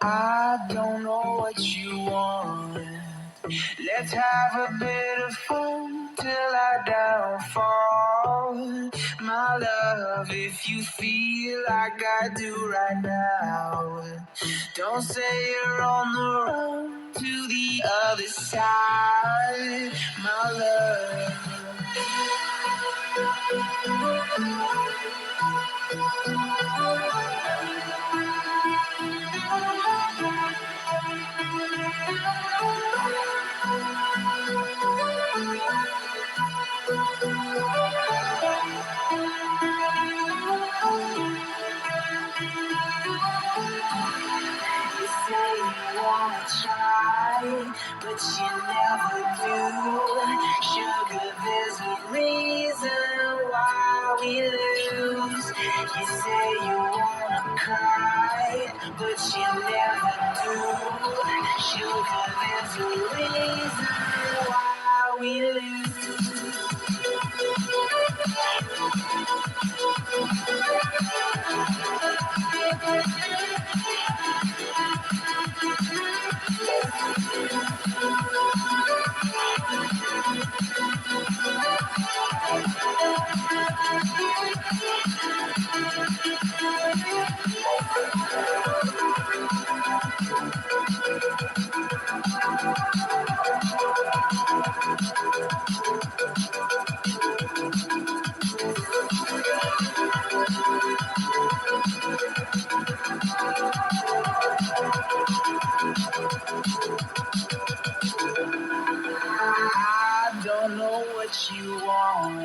I don't know what you want. Let's have a bit of fun till I downfall. My love, if you feel like I do right now, don't say you're on the run to the other side. My love. You say you wanna try, but you never do. Sugar, there's a reason why we lose. You say you wanna cry, but you never do. Sugar, there's a reason why we lose. I don't know what you want.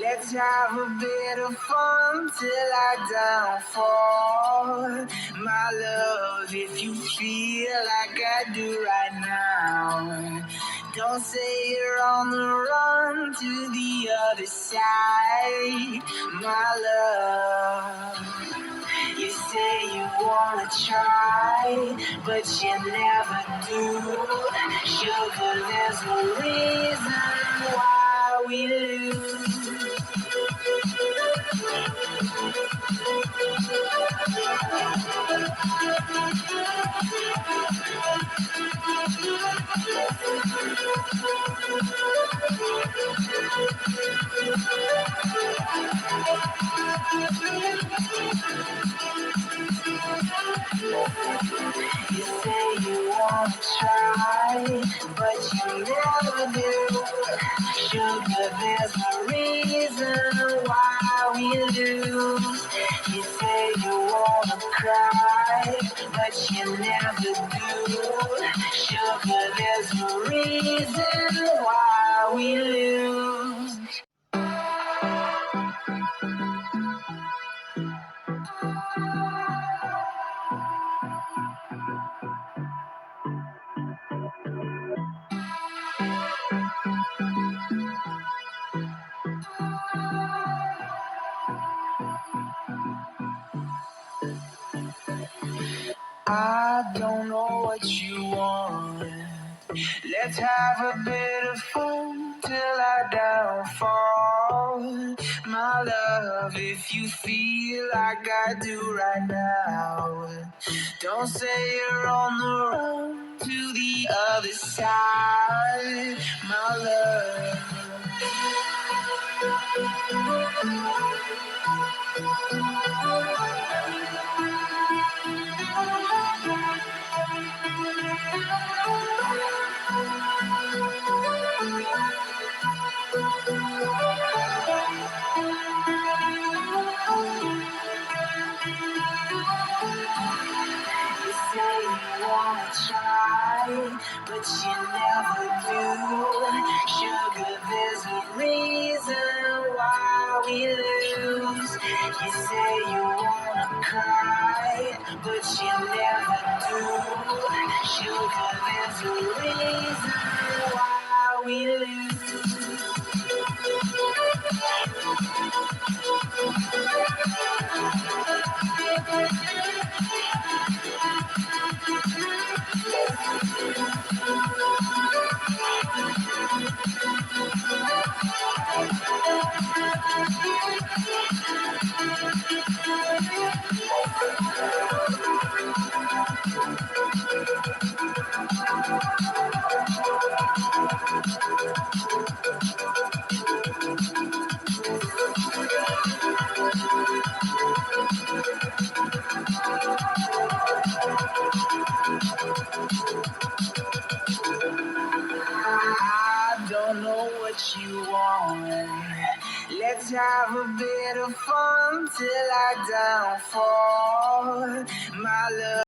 Let's have a bit of fun till I downfall. My love, if you feel like I do right now, don't say you're on the run to the other side. My love. You say you wanna try, but you never do. Sugar, there's a reason why we lose. You say you wanna try, but you never do. Sugar, there's a reason why we lose. You say you wanna cry, but you never do. Sugar, there's a reason why we lose. I don't know what you want. Let's have a bit of fun till I downfall. My love, if you feel like I do right now, don't say you're on the run to the other side. My love. You say you wanna try, but you never do. Sugar, there's a reason why we lose. You say you wanna cry, but you never do. Sugar, there's a reason why we lose. I don't know what you want. Let's have a bit of fun till I downfall. My love.